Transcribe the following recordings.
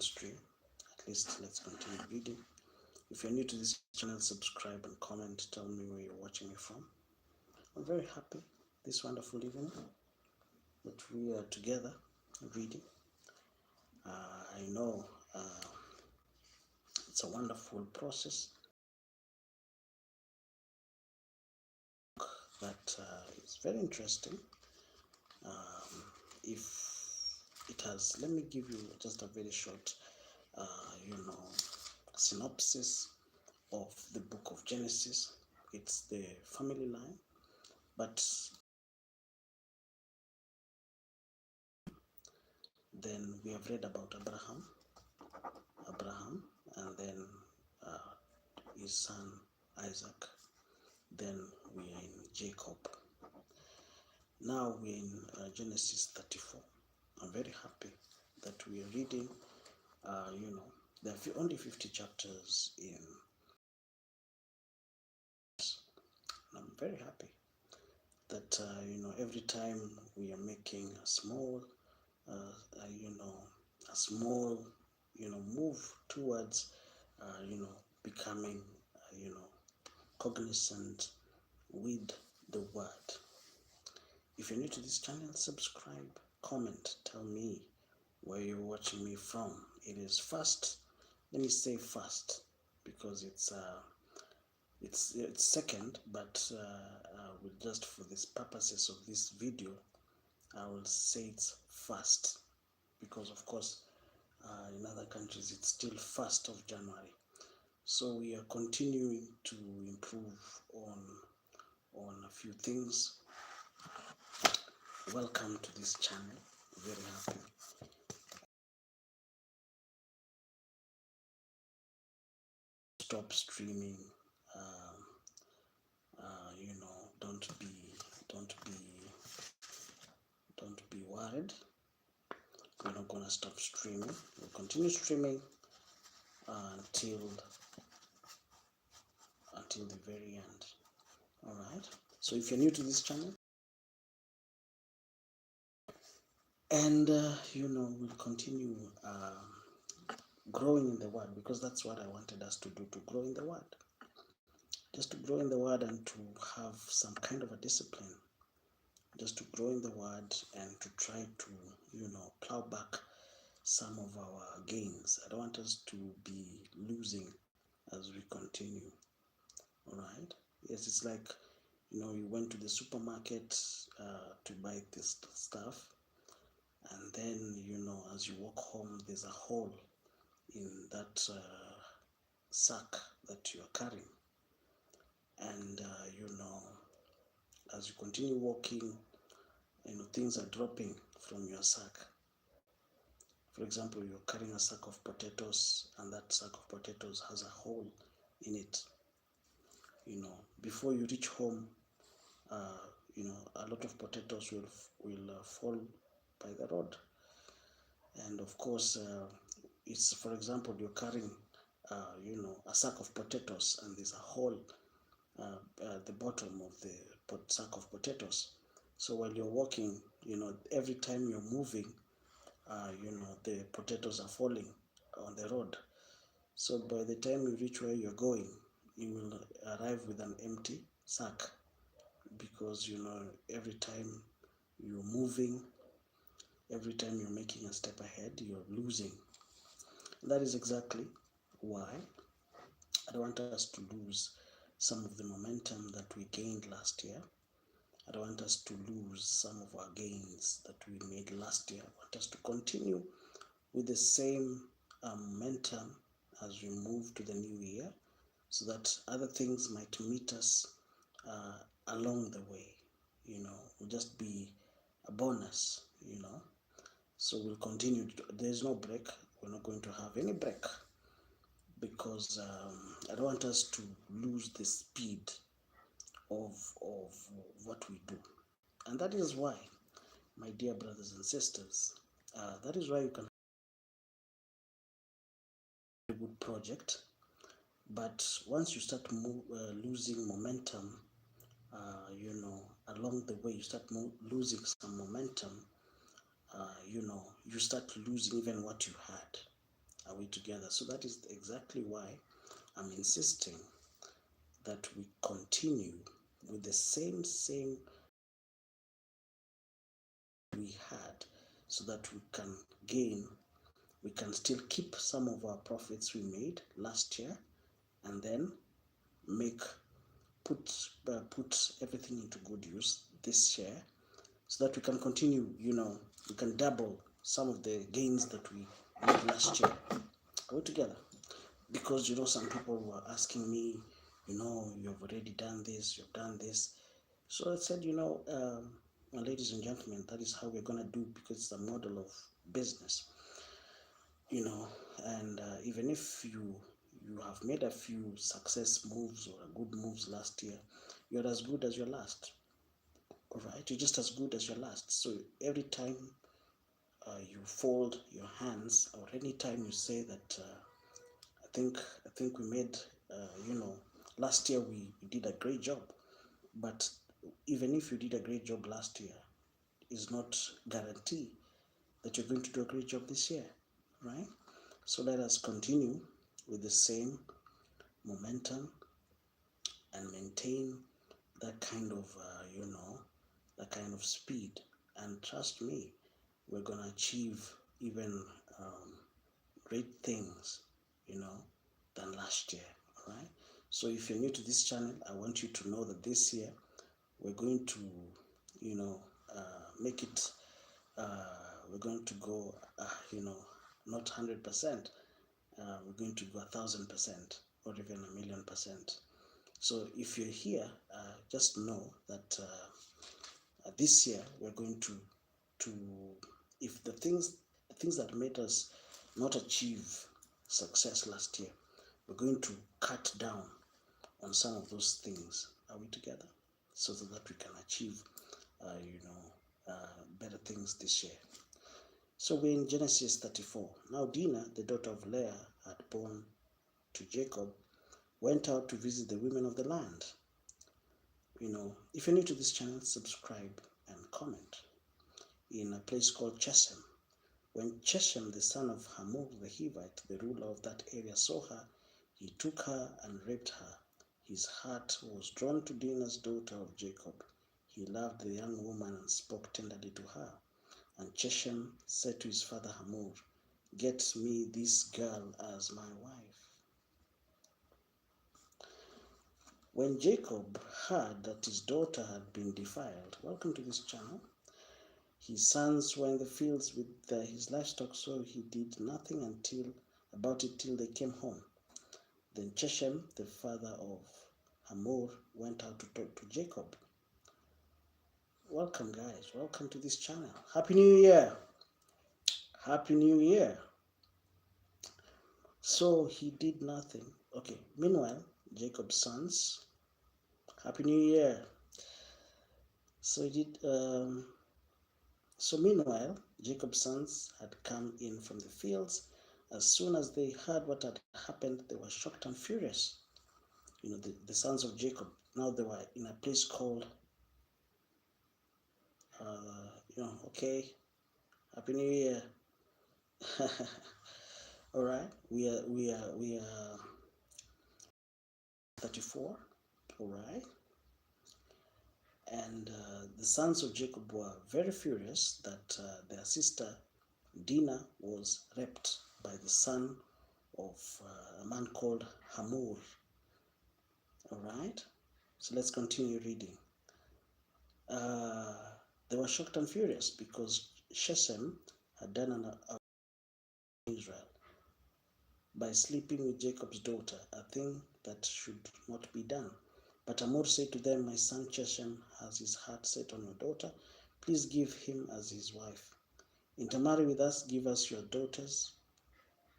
stream. At least let's continue reading. If you're new to this channel, subscribe and comment. Tell me where you're watching me from. I'm very happy this wonderful evening that we are together reading. I know it's a wonderful process that is very interesting. If it has, let me give you just a very short, synopsis of the book of Genesis. It's the family line, but then we have read about Abraham, and then his son Isaac. Then we are in Jacob. Now we're in Genesis 34. I'm very happy that we are reading. There are only 50 chapters in. I'm very happy that every time we are making a small move towards becoming cognizant with the word. If you're new to this channel, subscribe, comment, tell me where you're watching me from. It is fast. Let me say fast because it's second, but just for these purposes of this video, I will say it's fast because, of course, in other countries it's still 1st of January. So we are continuing to improve on a few things. Welcome to this channel. Very happy. Stop streaming. Don't be worried. We're not gonna stop streaming. We'll continue streaming until the very end. All right. So if you're new to this channel, and we'll continue growing in the word, because that's what I wanted us to do, to grow in the word, just to grow in the word and to have some kind of a discipline, just to grow in the word and to try to plow back some of our gains. I don't want us to be losing as we continue. All right. Yes, it's like you went to the supermarket to buy this stuff, and then as you walk home, there's a hole in that sack that you are carrying, and as you continue walking, things are dropping from your sack. For example, you're carrying a sack of potatoes, and that sack of potatoes has a hole in it. Before you reach home, a lot of potatoes will fall by the road. And of course, it's, for example, you're carrying a sack of potatoes, and there's a hole at the bottom of the sack of potatoes. So while you're walking, every time you're moving, the potatoes are falling on the road. So by the time you reach where you're going, you will arrive with an empty sack, because every time you're moving, every time you're making a step ahead, you're losing. And that is exactly why I don't want us to lose some of the momentum that we gained last year. I don't want us to lose some of our gains that we made last year. I want us to continue with the same momentum as we move to the new year, so that other things might meet us along the way. Will just be a bonus. So we'll continue. There's no break. We're not going to have any break, because I don't want us to lose the speed of what we do. And that is why, my dear brothers and sisters, that is why you can have a good project, but once you start losing momentum, along the way, you start losing some momentum, you start losing even what you had. Are we together? So that is exactly why I'm insisting that we continue with the same we had, so that we can still keep some of our profits we made last year, and then make put everything into good use this year, so that we can continue, we can double some of the gains that we made last year. Are we together? Because some people were asking me, you've already done this, you've done this. So I said, ladies and gentlemen, that is how we're going to do, because it's a model of business, and even if you have made a few success moves or good moves last year, you're as good as your last. All right, you're just as good as your last. So every time you fold your hands, or any time you say that I think we made, last year we did a great job, but even if you did a great job last year, is not guarantee that you're going to do a great job this year, right? So let us continue with the same momentum and maintain that kind of, that kind of speed. And trust me, we're going to achieve even great things, than last year, all right? So if you're new to this channel, I want you to know that this year we're going to, make it, we're going to go, not 100%, we're going to go 1,000% or even 1,000,000%. So if you're here, just know that this year we're going to if the things that made us not achieve success last year, we're going to cut down on some of those things. Are we together? So that we can achieve, better things this year. So we're in Genesis 34. Now Dinah, the daughter of Leah, had born to Jacob, went out to visit the women of the land. If you're new to this channel, subscribe and comment. In a place called Chesem. When Chesem, the son of Hamor the Hivite, the ruler of that area, saw her, he took her and raped her. His heart was drawn to Dinah's daughter of Jacob. He loved the young woman and spoke tenderly to her. And Chesem said to his father Hamor, "Get me this girl as my wife." When Jacob heard that his daughter had been defiled, welcome to this channel, his sons were in the fields with his livestock, so he did nothing about it till they came home. Then Chesem, the father of Hamor, went out to talk to Jacob. Welcome, guys. Welcome to this channel. Happy New Year. Happy New Year. So he did nothing. Okay. Meanwhile, Jacob's sons. Happy New Year. So he did. So meanwhile, Jacob's sons had come in from the fields. As soon as they heard what had happened, they were shocked and furious. The sons of Jacob, now they were in a place called, okay, Happy New Year. All right, we are 34, all right. And the sons of Jacob were very furious that their sister Dinah was raped by the son of a man called Hamor. All right, so let's continue reading. They were shocked and furious because Shesem had done an Israel by sleeping with Jacob's daughter, a thing that should not be done. But Hamor said to them, "My son Shesem has his heart set on your daughter. Please give him as his wife. Intermarry with us, give us your daughters,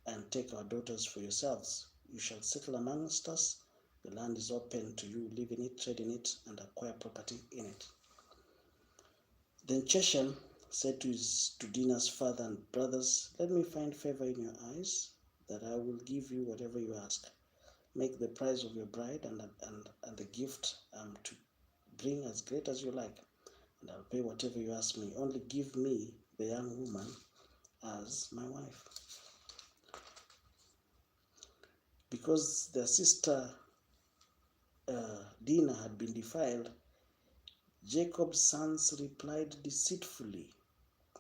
and take our daughters for yourselves. You shall settle amongst us. The land is open to you. Live in it, trade in it, and acquire property in it." Then Chesem said to Dinah's father and brothers, "Let me find favor in your eyes, that I will give you whatever you ask. Make the price of your bride and the gift to bring as great as you like, and I'll pay whatever you ask me. Only give me the young woman as my wife." because their sister Dinah had been defiled, Jacob's sons replied deceitfully.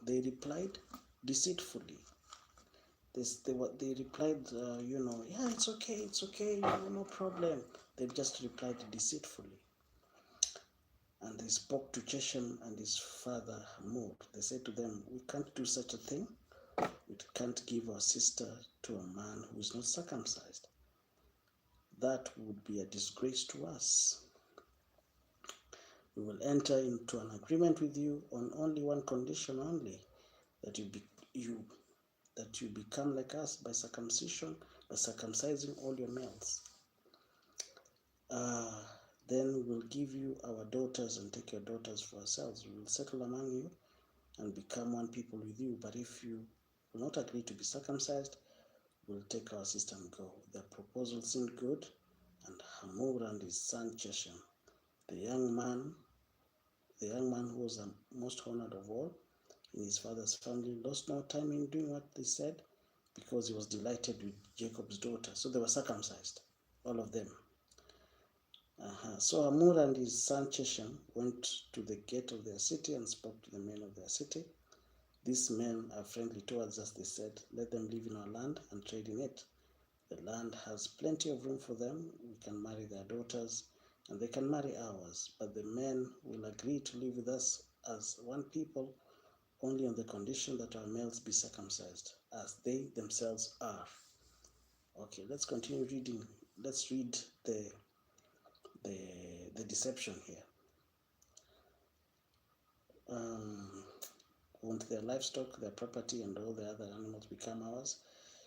They replied deceitfully. They replied, yeah, it's okay, no problem. They just replied deceitfully. And they spoke to Shechem and his father Hamor. They said to them, we can't do such a thing. We can't give our sister to a man who is not circumcised. That would be a disgrace to us. We will enter into an agreement with you on only one condition only, that you become like us by circumcision, by circumcising all your males. Then we will give you our daughters and take your daughters for ourselves. We will settle among you and become one people with you. But if you will not agree to be circumcised, we'll take our sister and go. Their proposal seemed good, and Hamor and his son Shechem, the young man who was the most honored of all in his father's family, lost no time in doing what they said, because he was delighted with Jacob's daughter. So they were circumcised, all of them. So Hamor and his son Shechem went to the gate of their city and spoke to the men of their city. These men are friendly towards us, they said. Let them live in our land and trade in it. The land has plenty of room for them. We can marry their daughters and they can marry ours. But the men will agree to live with us as one people only on the condition that our males be circumcised, as they themselves are. Okay, let's continue reading. Let's read the deception here. Won't their livestock, their property, and all the other animals become ours?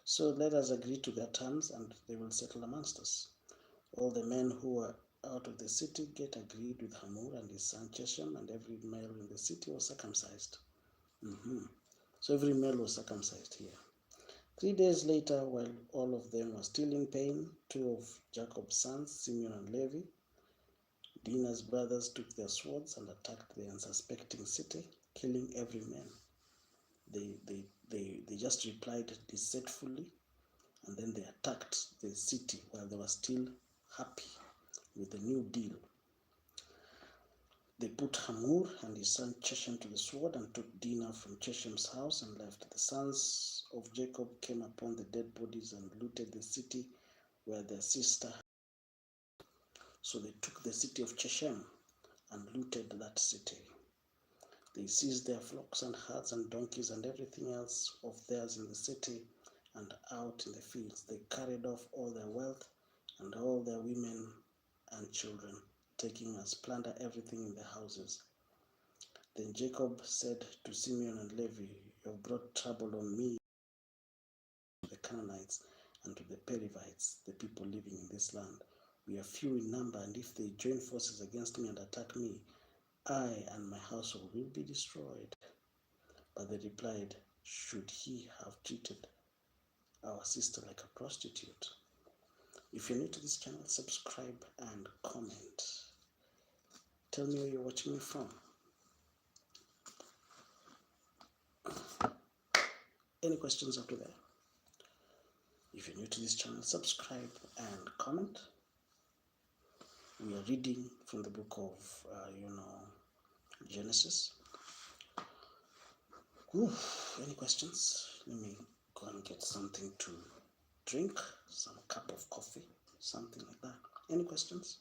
So let us agree to their terms, and they will settle amongst us. All the men who were out of the city gate agreed with Hamor and his son Shechem, and every male in the city was circumcised. So every male was circumcised here. 3 days later, while all of them were still in pain, two of Jacob's sons, Simeon and Levi, Dinah's brothers, took their swords and attacked the unsuspecting city, killing every man. They just replied deceitfully, and then they attacked the city while they were still happy with the new deal. They put Hamor and his son Shechem to the sword and took Dinah from Shechem's house and left. The sons of Jacob came upon the dead bodies and looted the city where their sister. So they took the city of Shechem and looted that city. They seized their flocks and herds and donkeys and everything else of theirs in the city and out in the fields. They carried off all their wealth and all their women and children, taking as plunder everything in the houses. Then Jacob said to Simeon and Levi, you have brought trouble on me, to the Canaanites, and to the Perizzites, the people living in this land. We are few in number, and if they join forces against me and attack me, I and my household will be destroyed. But they replied, should he have treated our sister like a prostitute? If you're new to this channel, subscribe and comment. Tell me where you're watching me from. Any questions after that? If you're new to this channel, subscribe and comment. We are reading from the book of, Genesis. Any questions? Let me go and get something to drink, some cup of coffee, something like that. Any questions?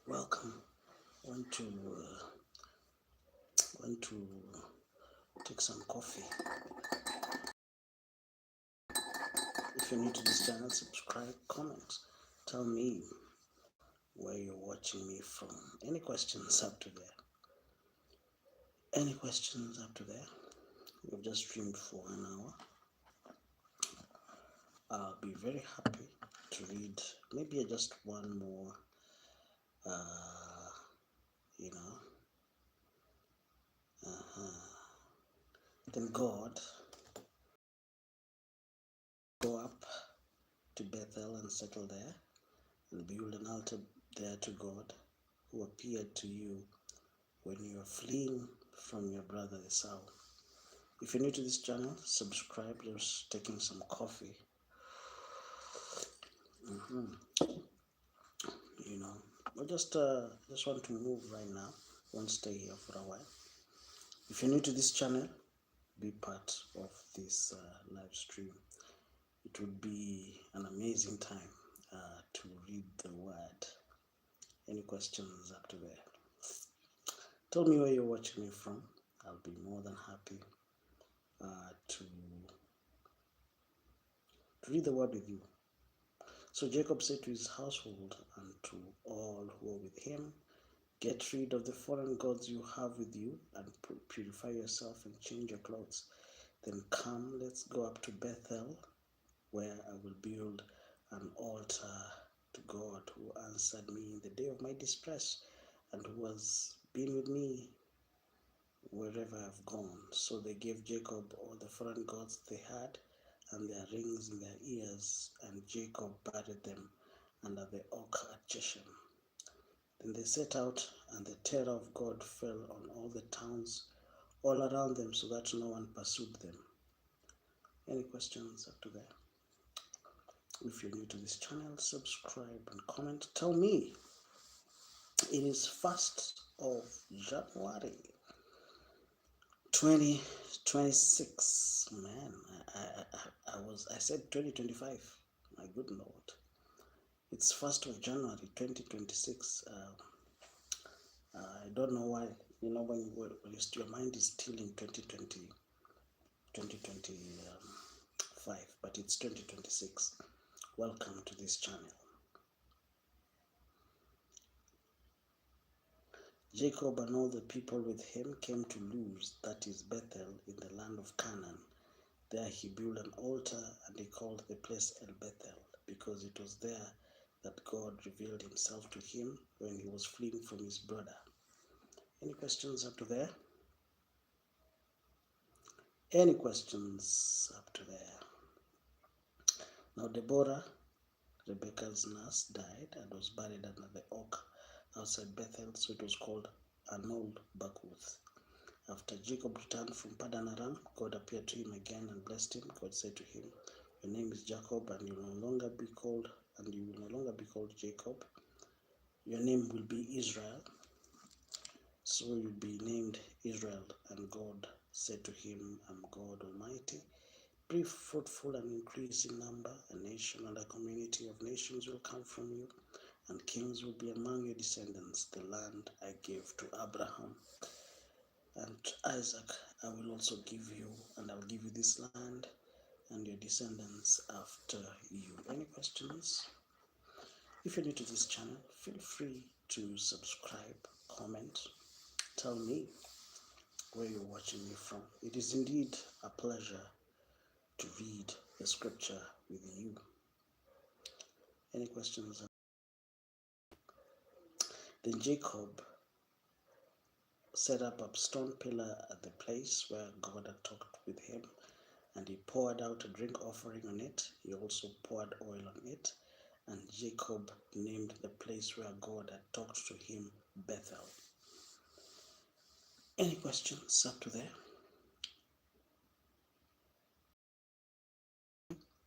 Welcome. Want to take some coffee. If you're new to this channel, subscribe, comment, tell me where you're watching me from. Any questions up to there? Any questions up to there? We've just streamed for an hour. I'll be very happy to read maybe just one more, you know. Then God go up to Bethel and settle there and build an altar there to God who appeared to you when you were fleeing from your brother Esau. If you're new to this channel, subscribe. Just taking some coffee. You know, I just want to move right now. Won't stay here for a while. If you're new to this channel, be part of this live stream. It would be an amazing time to read the word. Any questions up to there? Tell me where you're watching me from. I'll be more than happy to read the word with you. So Jacob said to his household and to all who were with him, "Get rid of the foreign gods you have with you and purify yourself and change your clothes. Then come, let's go up to Bethel, where I will build an altar to God who answered me in the day of my distress and who has been with me wherever I've gone." So they gave Jacob all the foreign gods they had and their rings in their ears, and Jacob buried them under the oak at Shechem. Then they set out, and the terror of God fell on all the towns all around them, so that no one pursued them. Any questions up to there? If you're new to this channel, subscribe and comment. Tell me. It is 1st of January 2026. Man, I said 2025. My good Lord. It's 1st of January 2026. I don't know why. You know, when your mind is still in 2025, but it's 2026. Welcome to this channel. Jacob and all the people with him came to Luz, that is Bethel, in the land of Canaan. There he built an altar, and he called the place El Bethel, because it was there that God revealed himself to him when he was fleeing from his brother. Any questions up to there? Any questions up to there? Now Deborah, Rebekah's nurse, died and was buried under the oak outside Bethel, so it was called Anol Bakuth. After Jacob returned from Padan Aram, God appeared to him again and blessed him. God said to him, "Your name is Jacob, and you will no longer be called Jacob. Your name will be Israel. So you'll be named Israel." And God said to him, "I'm God Almighty. Be fruitful and increase in number. A nation and a community of nations will come from you, and kings will be among your descendants. The land I gave to Abraham and Isaac I will also give you, and I will give you this land and your descendants after you." Any questions? If you're new to this channel, feel free to subscribe, comment, tell me where you're watching me from. It is indeed a pleasure to read the scripture with you. Any questions? Then Jacob set up a stone pillar at the place where God had talked with him, and he poured out a drink offering on it. He also poured oil on it, and Jacob named the place where God had talked to him Bethel. Any questions up to there?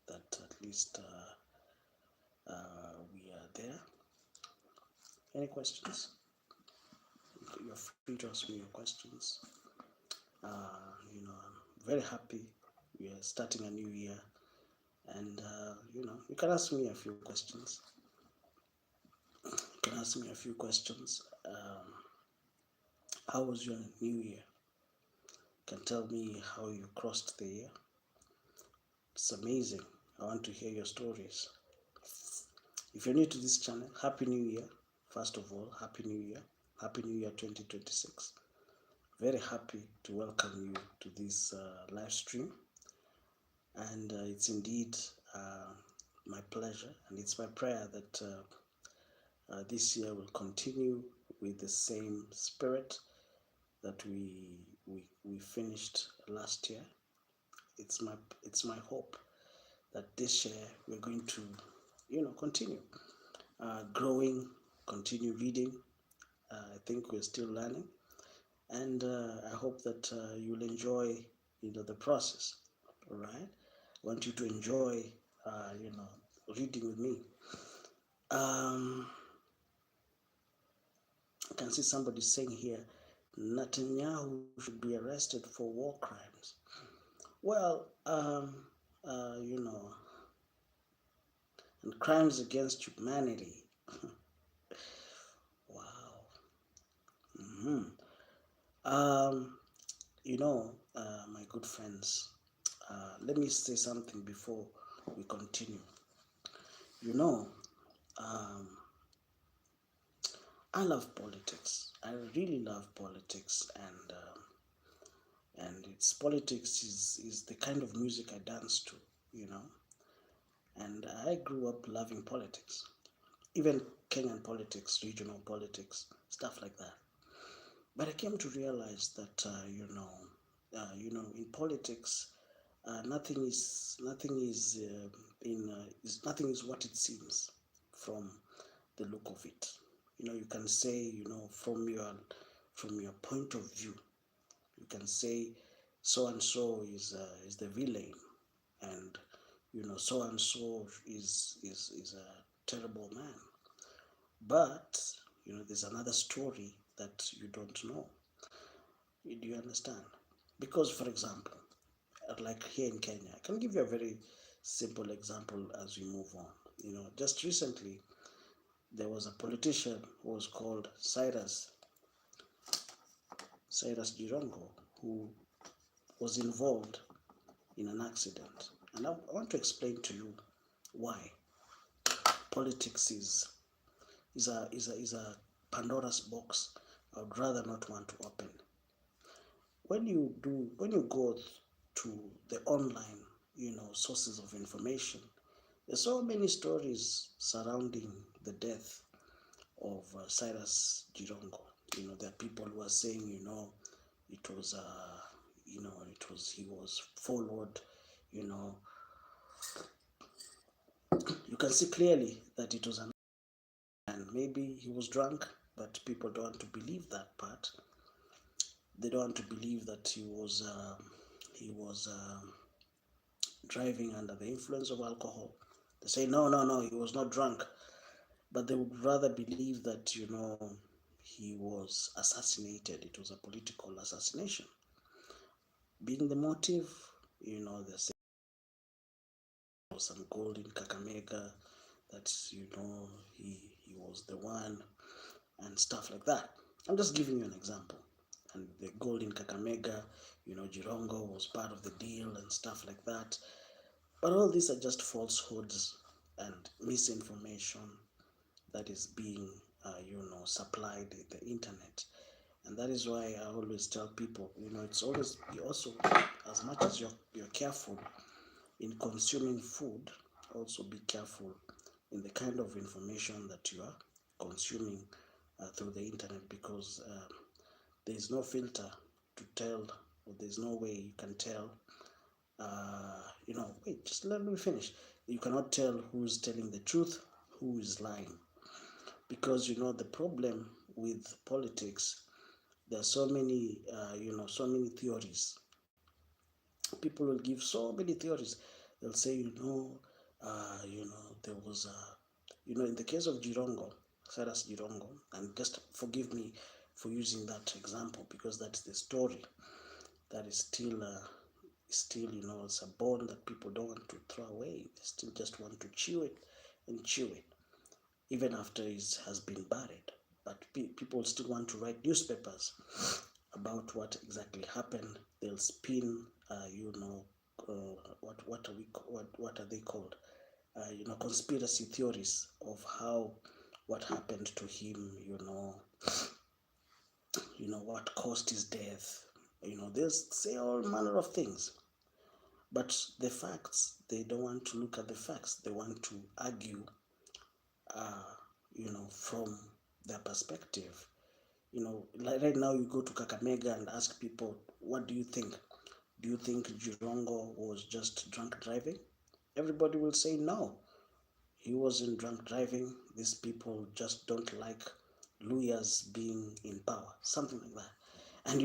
That at least we are there. Any questions? You're free to ask me your questions. I'm very happy. We are starting a new year, and you can ask me a few questions. can ask me a few questions. How was your new year? You can tell me how you crossed the year. It's amazing. I want to hear your stories. If you're new to this channel, Happy New Year. First of all, Happy New Year. Happy New Year 2026. Very happy to welcome you to this live stream. And it's indeed my pleasure, and it's my prayer that this year will continue with the same spirit that we finished last year. It's my hope that this year we're going to, continue growing, continue reading. I think we're still learning, and I hope that you'll enjoy, the process. All right, I want you to enjoy, reading with me. I can see somebody saying here, Netanyahu should be arrested for war crimes. Well, and crimes against humanity. Wow. My good friends, let me say something before we continue. I love politics. I really love politics, and it's politics is the kind of music I dance to, and I grew up loving politics, even Kenyan politics, regional politics, stuff like that. But I came to realize that in politics, nothing is nothing is what it seems from the look of it. You can say, from your point of view, you can say so and so is the villain, and so and so is a terrible man. But there's another story that you don't know. Do you understand? Because, for example, like here in Kenya, I can give you a very simple example as we move on. Just recently, there was a politician who was called Cyrus Jirongo, who was involved in an accident. And I want to explain to you why politics is a Pandora's box I would rather not want to open. When you go to the online, sources of information, there's so many stories surrounding the death of Cyrus Jirongo. There are people who are saying, it was, he was followed, you can see clearly that it was and maybe he was drunk, but people don't want to believe that part. They don't want to believe that he was driving under the influence of alcohol. They say no, he was not drunk, but they would rather believe that he was assassinated. It was a political assassination. Being the motive, they say there was some gold in Kakamega, that he was the one, and stuff like that. I'm just giving you an example. And the gold in Kakamega, Jirongo was part of the deal and stuff like that. But all these are just falsehoods and misinformation that is being, supplied in the internet. And that is why I always tell people, it's always also, as much as you're careful in consuming food, also be careful in the kind of information that you are consuming through the internet, because there is no filter to tell, or there's no way you can tell. Wait, just let me finish. You cannot tell who's telling the truth, who is lying, because the problem with politics, there are so many, so many theories. People will give so many theories. They'll say, there was in the case of Cyrus Jirongo, and just forgive me for using that example, because that's the story that is still, it's a bone that people don't want to throw away. They still just want to chew it and chew it. even after it has been buried. But people still want to write newspapers about what exactly happened. They'll spin, what are they called? Conspiracy theories of how what happened to him. What caused his death. They'll say all manner of things. But the facts, they don't want to look at the facts. They want to argue, from their perspective. Like right now, you go to Kakamega and ask people, what do you think? Do you think Jirongo was just drunk driving? Everybody will say no. He wasn't drunk driving. These people just don't like lawyers being in power, something like that. And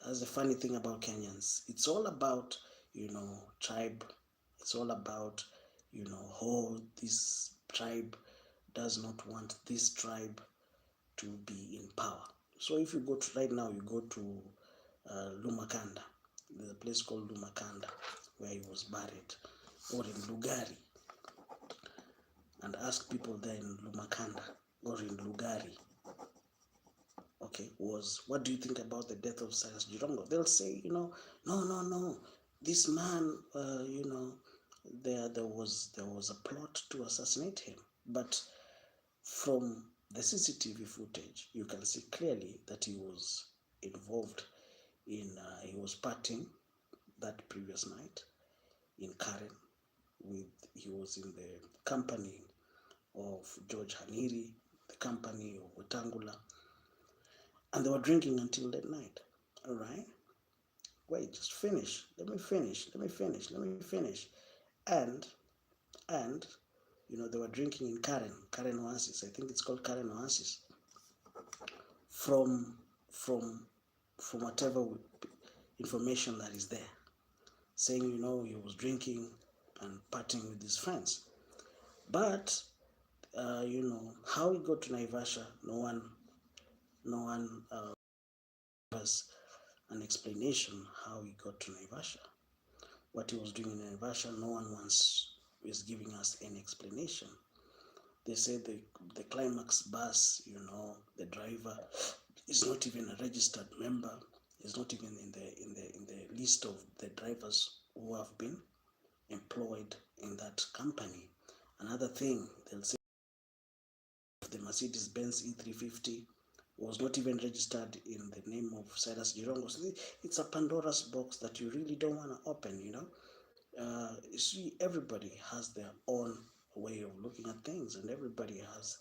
that's the funny thing about Kenyans. It's all about, tribe. It's all about, this tribe does not want this tribe to be in power. So if you go to, right now, you go to Lumakanda. There's a place called Lumakanda where he was buried, or in Lugari, and ask people there in Lumakanda or in Lugari, okay, what do you think about the death of Cyrus Jirongo? They'll say, no, this man, there was a plot to assassinate him. But from the CCTV footage, you can see clearly that he was involved he was partying that previous night in Karen. He was in the company of George Haniri, the company of Wetangula, and they were drinking until that night. All right? Wait, just finish. Let me finish. And they were drinking in Karen Oasis. I think it's called Karen Oasis. From whatever information that is there, saying, he was drinking and partying with his friends. But, how he got to Naivasha, no one has an explanation how he got to Naivasha. What he was doing in Naivasha, no one once is giving us any explanation. They say the Climax bus, the driver is not even a registered member. Is not even in the list of the drivers who have been employed in that company. Another thing, they'll say the Mercedes-Benz E350 was not even registered in the name of Cyrus Jirongo. So it's a Pandora's box that you really don't want to open, You see, everybody has their own way of looking at things, and everybody has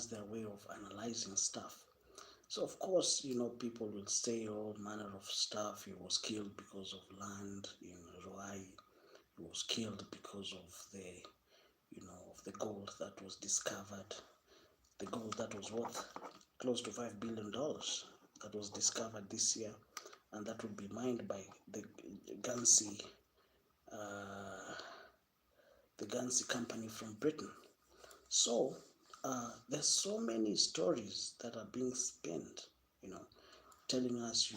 their way of analyzing stuff. So of course, people will say all manner of stuff. He was killed because of land in Ruai. He was killed because of the gold that was discovered. The gold that was worth close to $5 billion that was discovered this year, and that would be mined by the Gansi company from Britain. So there's so many stories that are being spent, telling us,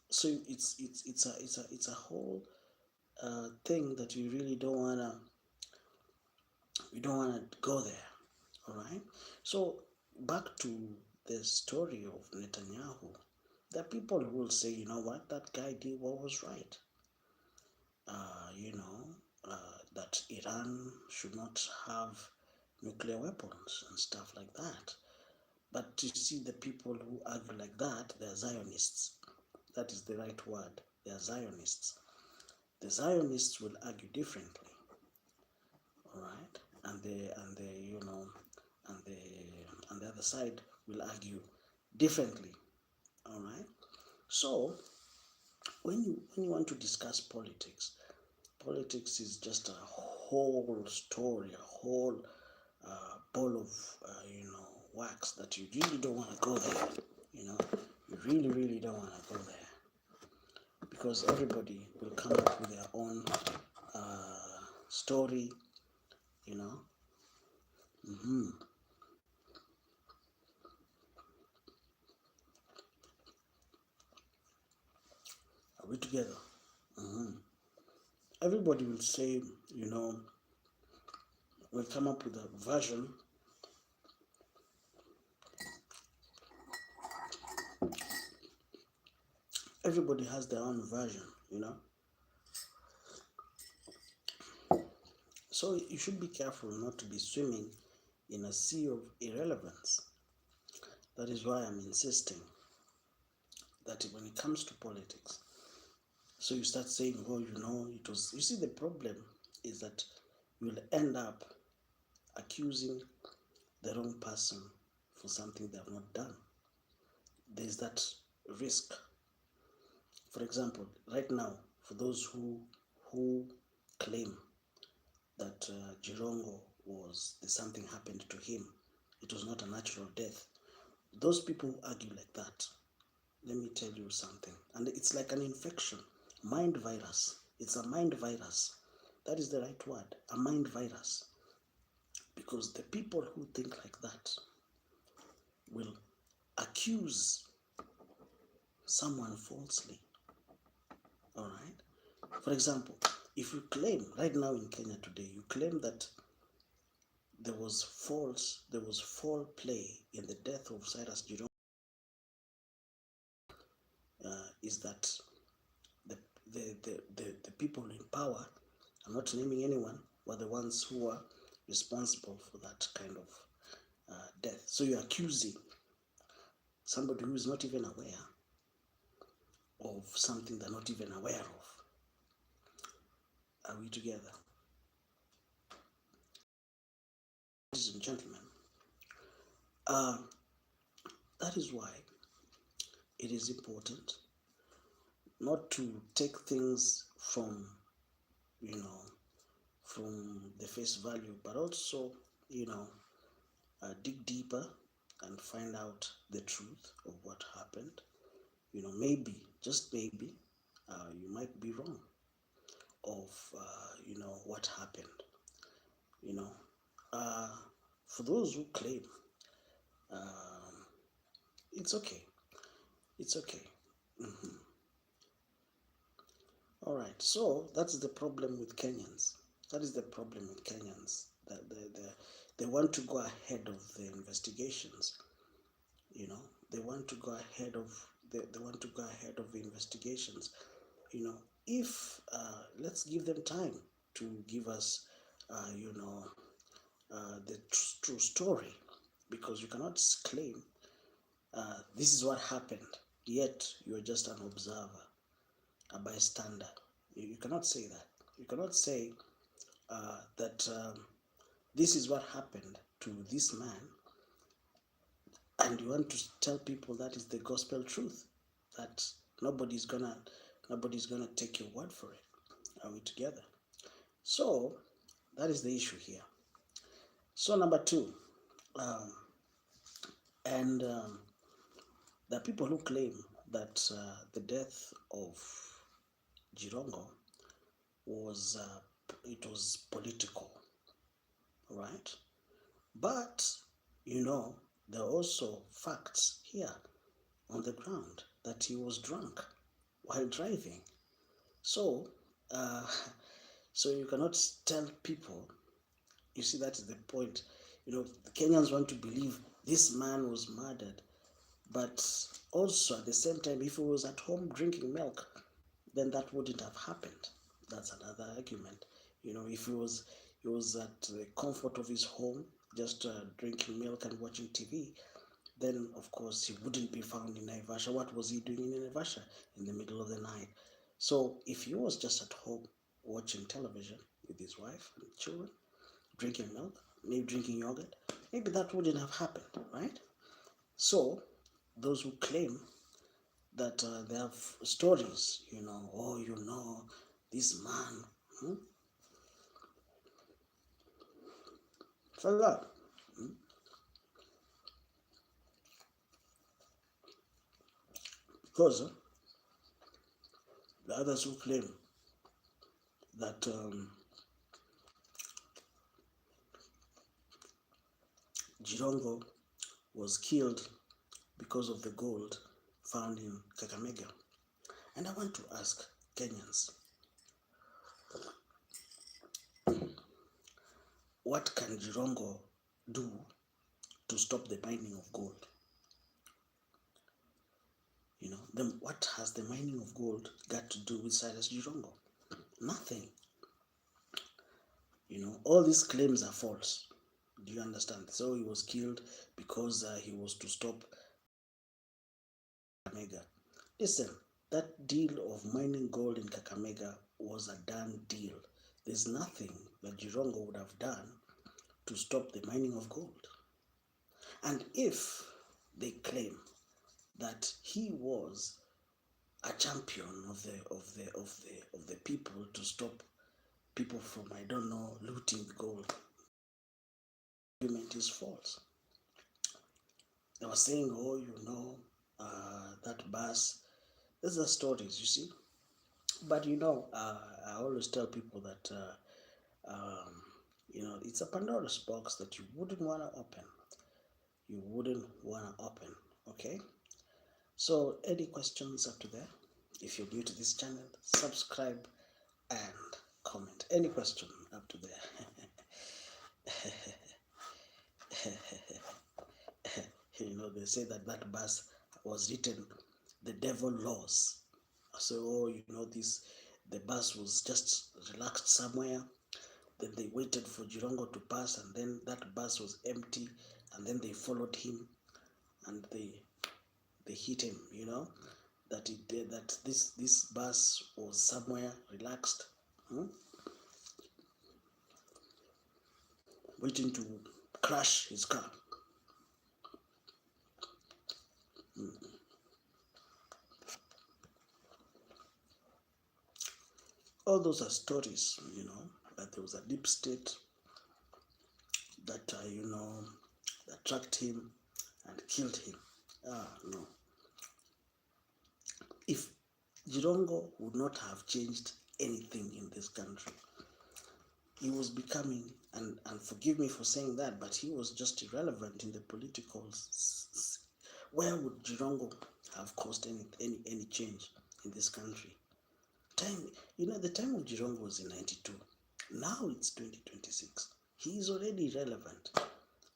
so it's a whole thing that you really don't wanna go there. All right. So back to the story of Netanyahu. There are people who will say, you know what, that guy did what was right. That Iran should not have nuclear weapons and stuff like that. But you see, the people who argue like that, they're Zionists. That is the right word. They're Zionists. The Zionists will argue differently. All right, and the other side will argue differently. All right. So when you want to discuss politics is just a whole story, a whole ball of wax that you really don't want to go there. You really don't want to go there, because everybody will come up with their own story. Are we together? Everybody will say, will come up with a version. Everybody has their own version. So you should be careful not to be swimming in a sea of irrelevance. That is why I'm insisting that when it comes to politics, so you start saying, oh, it was, you see, the problem is that you will end up accusing the wrong person for something they have not done. There's that risk. For example, right now, for those who claim that Jirongo something happened to him, it was not a natural death. Those people who argue like that, let me tell you something. And it's like an infection, mind virus. It's a mind virus. That is the right word, a mind virus. Because the people who think like that will accuse someone falsely. All right? For example, if you claim, right now in Kenya today, you claim that there was foul play in the death of Cyrus Jirongo, is that the people in power, I'm not naming anyone, were the ones who were responsible for that kind of death. So you're accusing somebody who is not even aware of something they're not even aware of. Are we together? Ladies and gentlemen, that is why it is important not to take things from the face value, but also dig deeper and find out the truth of what happened. Maybe, just maybe, you might be wrong of what happened. For those who claim, it's okay. It's okay. All right. So that's the problem with Kenyans. That is the problem with Kenyans. That they want to go ahead of the investigations. They want to go ahead of the investigations. If let's give them time to give us, the true story, because you cannot claim this is what happened, yet you're just an observer, a bystander. You cannot say that. You cannot say that this is what happened to this man, and you want to tell people that is the gospel truth, that nobody's gonna take your word for it. Are we together? So that is the issue here. So number two, and the people who claim that the death of Jirongo was political, right? But there are also facts here on the ground that he was drunk while driving. So so you cannot tell people. You see, that is the point. The Kenyans want to believe this man was murdered, but also at the same time, if he was at home drinking milk, then that wouldn't have happened. That's another argument. If he was at the comfort of his home, just drinking milk and watching TV, then of course he wouldn't be found in Naivasha. What was he doing in Naivasha in the middle of the night? So if he was just at home watching television with his wife and children, drinking milk, maybe drinking yogurt, maybe that wouldn't have happened, right? So those who claim that they have stories, this man, fella, because the others who claim that Jirongo was killed because of the gold found in Kakamega. And I want to ask Kenyans, what can Jirongo do to stop the mining of gold? Then what has the mining of gold got to do with Cyrus Jirongo? Nothing. All these claims are false. Do you understand? So he was killed because he was to stop Kakamega. Listen, that deal of mining gold in Kakamega was a done deal. There's nothing that Jirongo would have done to stop the mining of gold. And if they claim that he was a champion of the people to stop people from, I don't know, looting gold, the argument is false. They were saying, that bus. These are stories, you see. But I always tell people that it's a Pandora's box that you wouldn't want to open. You wouldn't want to open. Okay. So any questions up to there? If you're new to this channel, subscribe and comment. Any question up to there? They say that verse was written, the devil laws. So, the bus was just relaxed somewhere. Then they waited for Jirongo to pass, and then that bus was empty, and then they followed him, and they hit him. That this bus was somewhere relaxed, waiting to crash his car. All those are stories, that there was a deep state that, that tracked him and killed him. No. If Jirongo would not have changed anything in this country, he was becoming, and forgive me for saying that, but he was just irrelevant in the political. Where would Jirongo have caused any change in this country? The time of Jirongo was in 92. Now it's 2026. He is already irrelevant,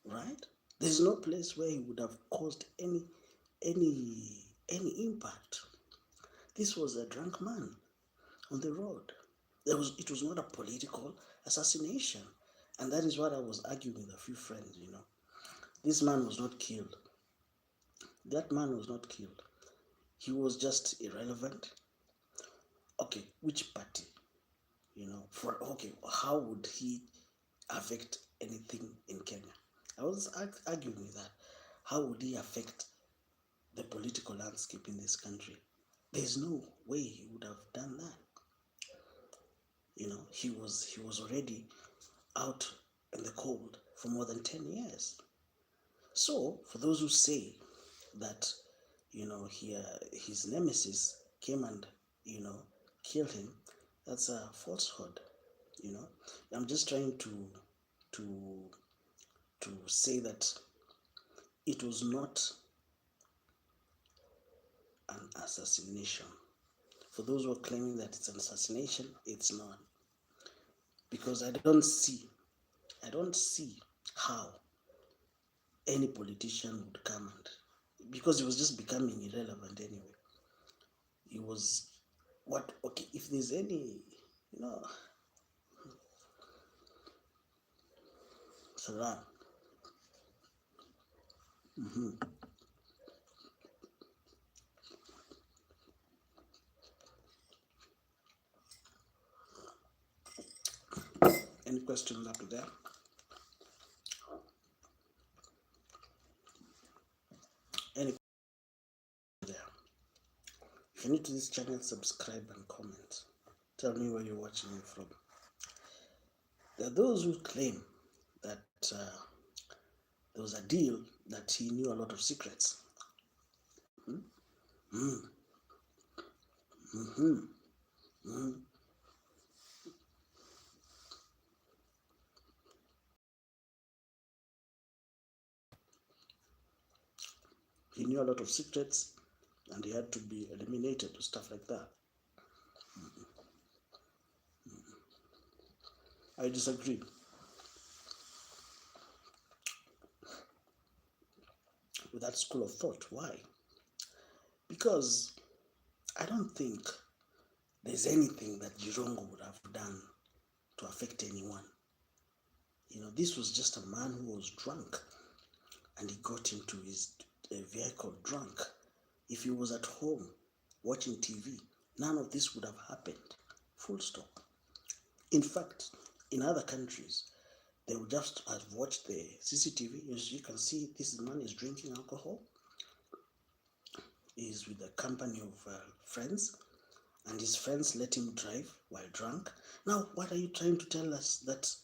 right? There's no place where he would have caused any impact. This was a drunk man on the road. It was not a political assassination. And that is what I was arguing with a few friends, This man was not killed. That man was not killed. He was just irrelevant. Okay, which party? How would he affect anything in Kenya? I was arguing with that. How would he affect the political landscape in this country? There's no way he would have done that. He was already out in the cold for more than 10 years. So, for those who say that, his nemesis came and, killed him, that's a falsehood. I'm just trying to say that it was not an assassination. For those who are claiming that it's an assassination, it's not. Because I don't see how any politician would come because he was just becoming irrelevant anyway. He was if there's any, Salam. Any questions up to there? Any there? If you're new to this channel, subscribe and comment. Tell me where you're watching me from. There are those who claim that there was a deal that he knew a lot of secrets. He knew a lot of secrets and he had to be eliminated or stuff like that. I disagree. that school of thought. Why? Because I don't think there's anything that Jirongo would have done to affect anyone. This was just a man who was drunk, and he got into his vehicle drunk. If he was at home watching TV, none of this would have happened. Full stop. In fact, in other countries, they would just have watched the CCTV. You can see this man is drinking alcohol. He's with a company of friends, and his friends let him drive while drunk. Now, what are you trying to tell us? That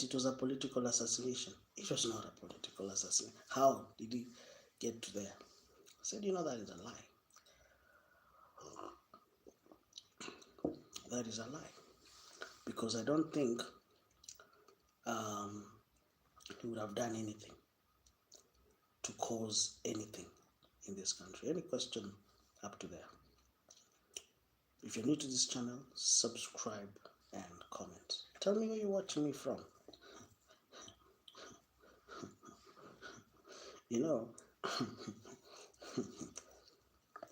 it was a political assassination? It was not a political assassination. How did he get to there? I said, that is a lie. That is a lie. Because I don't think he would have done anything to cause anything in this country. Any question up to there? If you're new to this channel, subscribe and comment. Tell me where you're watching me from.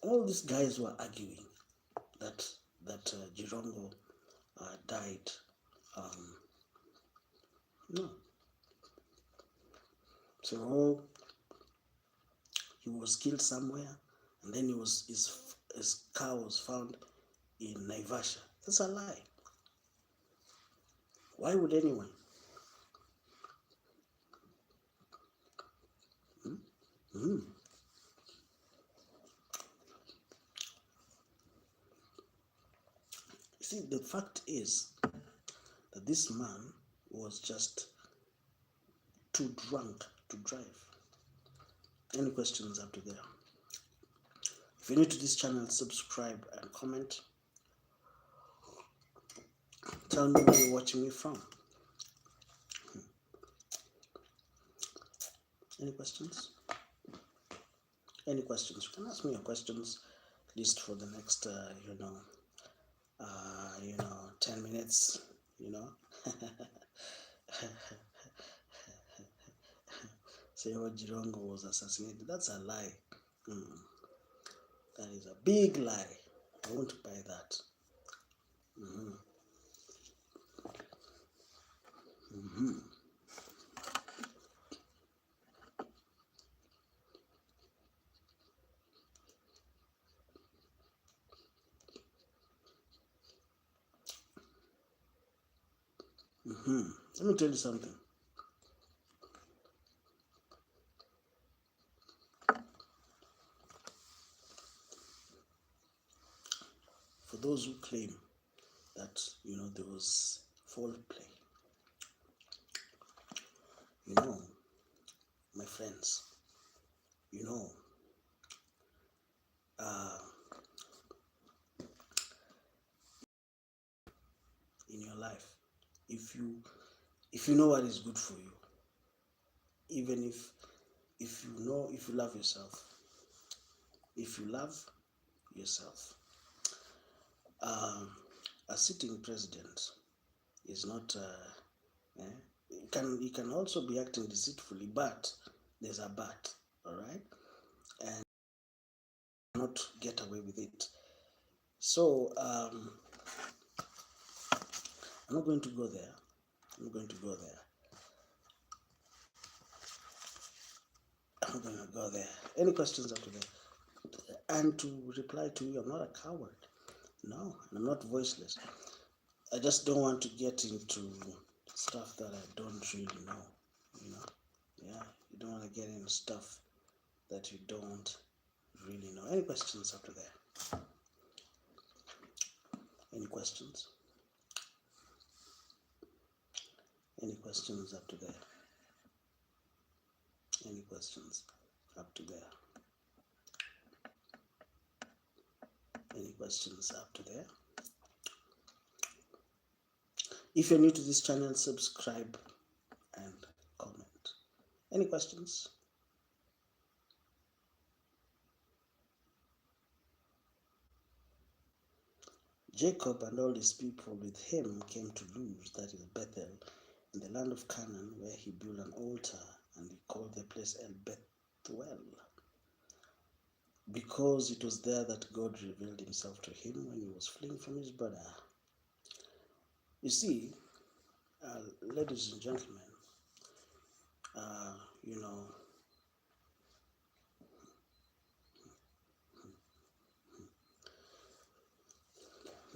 All these guys were arguing that Jirongo died. No. So he was killed somewhere, and then his car was found in Naivasha. That's a lie. Why would anyone? See, the fact is that this man was just too drunk to drive. Any questions up to there? If you're new to this channel, subscribe and comment. Tell me where you're watching me from. Any questions? Any questions? You can ask me your questions, at least for the next, 10 minutes, Say what Jirongo was assassinated. That's a lie. That is a big lie. I won't buy that. Let me tell you something. For those who claim that, there was foul play, my friends, in your life, if you know what is good for you, even if you love yourself, a sitting president is not he can also be acting deceitfully, but there's a but, all right, and not get away with it. So I'm not going to go there. I'm going to go there. Any questions after that? And to reply to you, I'm not a coward. No, I'm not voiceless. I just don't want to get into stuff that I don't really know. Yeah, you don't want to get into stuff that you don't really know. Any questions after that? Any questions? Any questions up to there? Any questions up to there? Any questions up to there? If you're new to this channel, subscribe and comment. Any questions? Jacob and all his people with him came to Luz, that is Bethel, in the land of Canaan, where he built an altar, and he called the place El Bethuel. because it was there that God revealed himself to him when he was fleeing from his brother. You see, ladies and gentlemen, uh, you know,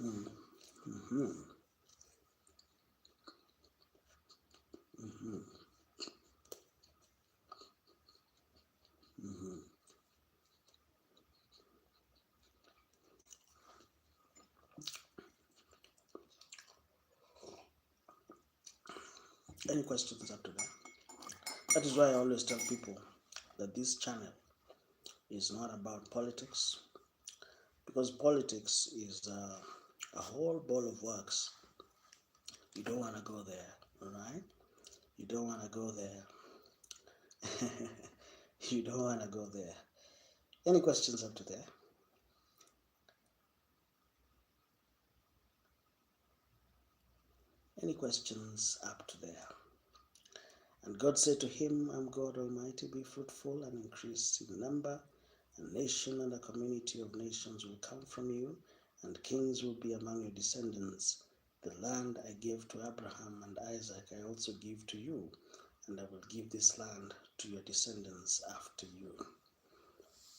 mm, mm-hmm, mm-hmm, mm-hmm. Any questions up to that? That is why I always tell people that this channel is not about politics, because politics is a whole ball of wax. You don't want to go there, all right? You don't want to go there. You don't want to go there. Any questions up to there? Any questions up to there? And God said to him, I'm God Almighty, be fruitful and increase in number. A nation and a community of nations will come from you, and kings will be among your descendants. The land I gave to Abraham and Isaac I also give to you, and I will give this land to your descendants after you.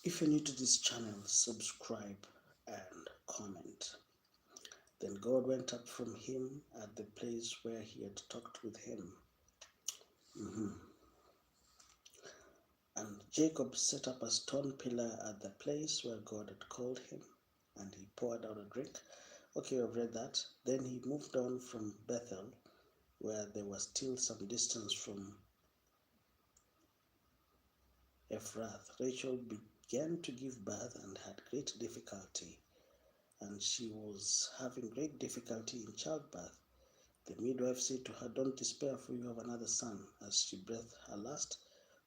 If you're new to this channel, subscribe and comment. Then God went up from him at the place where he had talked with him. And Jacob set up a stone pillar at the place where God had called him, and he poured out a drink. Okay, I've read that. Then he moved on from Bethel, where there was still some distance from Ephrath. Rachel began to give birth and had great difficulty, and she was having great difficulty in childbirth. The midwife said to her, Don't despair, for you have another son. As she breathed her last,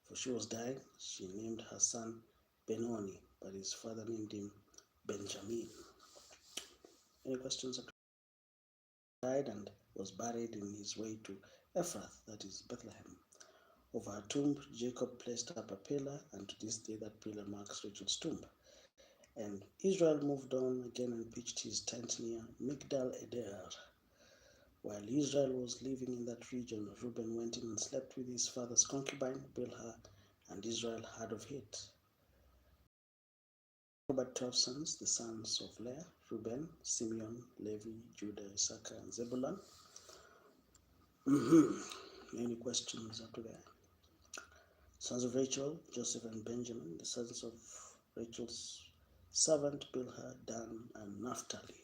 for she was dying, she named her son Benoni, but his father named him Benjamin. Any questions? Died and was buried in his way to Ephrath, that is Bethlehem. Over her tomb, Jacob placed up a pillar, and to this day that pillar marks Rachel's tomb. And Israel moved on again and pitched his tent near Migdal Eder. While Israel was living in that region, Reuben went in and slept with his father's concubine, Bilhah, and Israel heard of it. About 12 sons, the sons of Leah, Reuben, Simeon, Levi, Judah, Issachar, and Zebulun. Any questions after that? Sons of Rachel, Joseph and Benjamin, the sons of Rachel's servant, Bilhah, Dan, and Naphtali.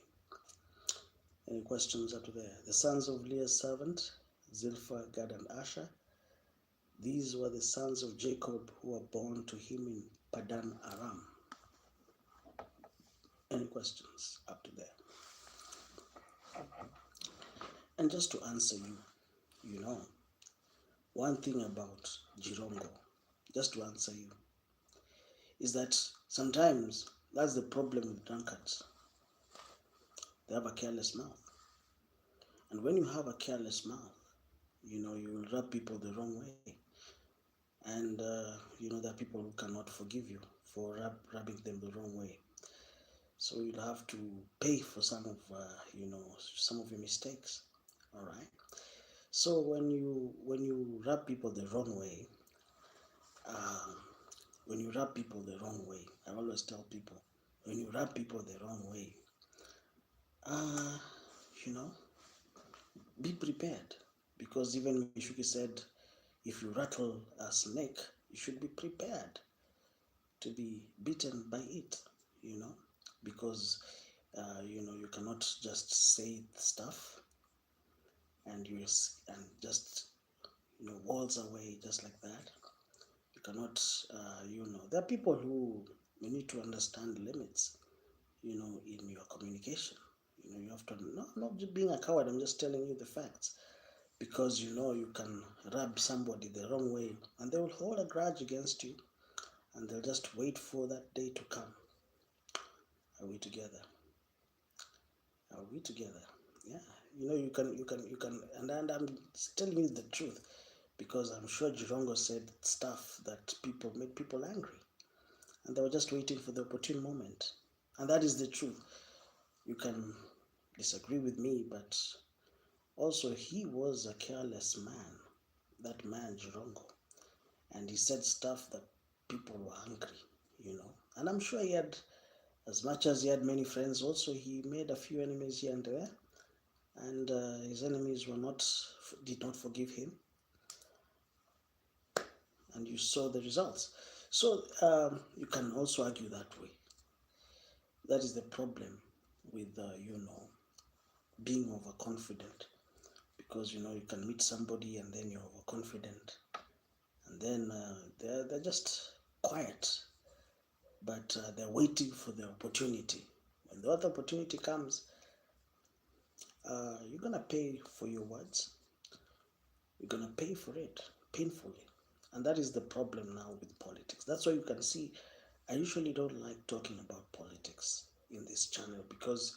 Any questions after there? The sons of Leah's servant, Zilpah, Gad, and Asher. These were the sons of Jacob who were born to him in Padan Aram. Any questions up to there? And just to answer you, one thing about Jirongo, just to answer you, is that sometimes that's the problem with drunkards. They have a careless mouth. And when you have a careless mouth, you will rub people the wrong way. And, there are people who cannot forgive you for rubbing them the wrong way. So you'll have to pay for some of your mistakes. All right. So when you rub people the wrong way, I always tell people, when you rub people the wrong way, you know, be prepared, because even Mishuki said, if you rattle a snake, you should be prepared to be bitten by it, because you cannot just say stuff and just walls away just like that. You cannot, there are people who you need to understand limits, in your communication. You have to, not just being a coward, I'm just telling you the facts, because you can rub somebody the wrong way and they will hold a grudge against you, and they'll just wait for that day to come. Are we together? Are we together? Yeah. You can, and I'm telling you the truth, because I'm sure Jirongo said stuff that made people angry. and they were just waiting for the opportune moment. And that is the truth. You can disagree with me, but also he was a careless man, that man Jirongo, and he said stuff that people were angry. And I'm sure he had, as much as he had many friends, also he made a few enemies here and there, and his enemies did not forgive him, and you saw the results. So you can also argue that way. That is the problem with being overconfident, because you can meet somebody and then you're overconfident, and then they're just quiet, but they're waiting for the opportunity. When the other opportunity comes, you're gonna pay for your words. You're gonna pay for it painfully, and that is the problem now with politics. That's why you can see I usually don't like talking about politics in this channel, because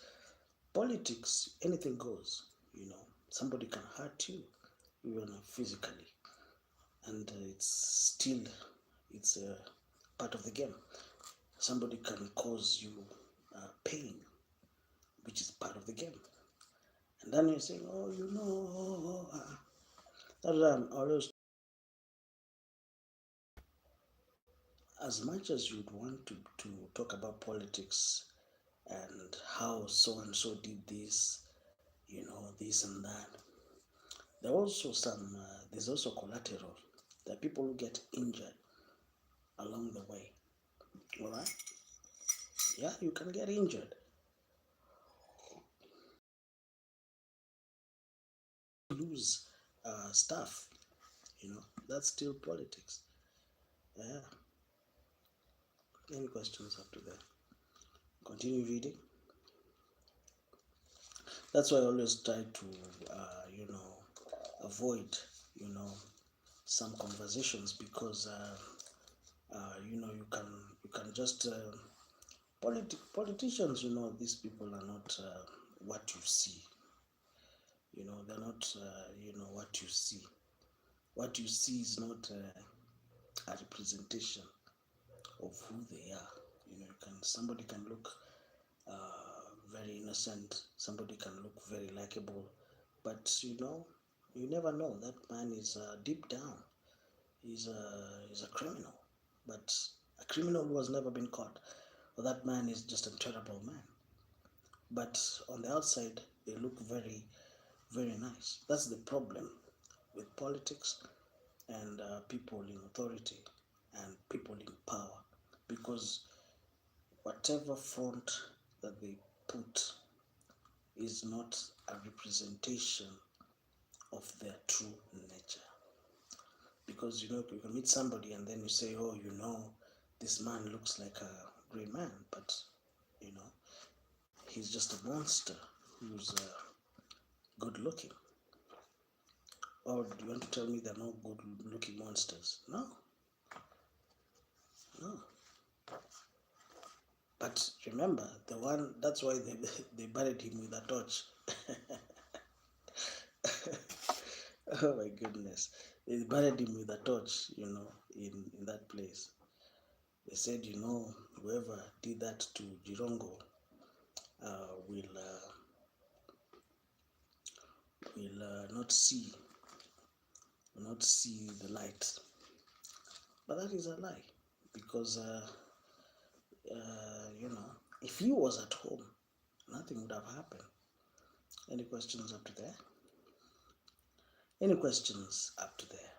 politics, anything goes. Somebody can hurt you, even physically, and it's a part of the game. Somebody can cause you pain, which is part of the game. And then you're saying, oh, that's why I'm always, as much as you'd want to talk about politics and how so and so did this, this and that. There's also collateral. There are people who get injured along the way. All right? Yeah, you can get injured. Lose stuff. That's still politics. Yeah. Any questions up to that? Continue reading. That's why I always try to, avoid, some conversations, because, you can just politicians. These people are not what you see. They're not, what you see. What you see is not a representation of who they are. Somebody can look very innocent. Somebody can look very likable, but you never know. That man is deep down. He's a criminal, but a criminal who has never been caught. Or that man is just a terrible man. But on the outside, they look very, very nice. That's the problem with politics and people in authority and people in power, because whatever front that they put is not a representation of their true nature. Because you can meet somebody and then you say, oh, this man looks like a great man, but he's just a monster who's good looking. Or do you want to tell me they're not good looking monsters? No. But remember, that's why they buried him with a torch. Oh my goodness. They buried him with a torch, in that place. They said, whoever did that to Jirongo will not see the light. But that is a lie, because if he was at home, nothing would have happened. Any questions up to there? Any questions up to there?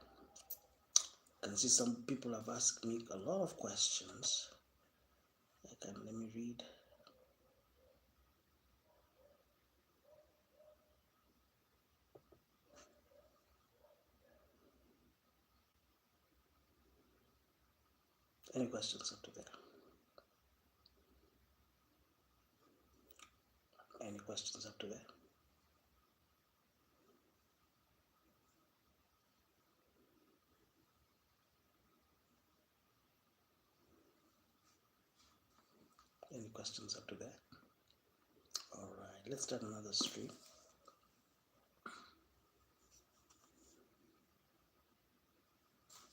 I can see some people have asked me a lot of questions. Let me read. Any questions up to there? Any questions up to there? Any questions up to there? All right, let's start another stream.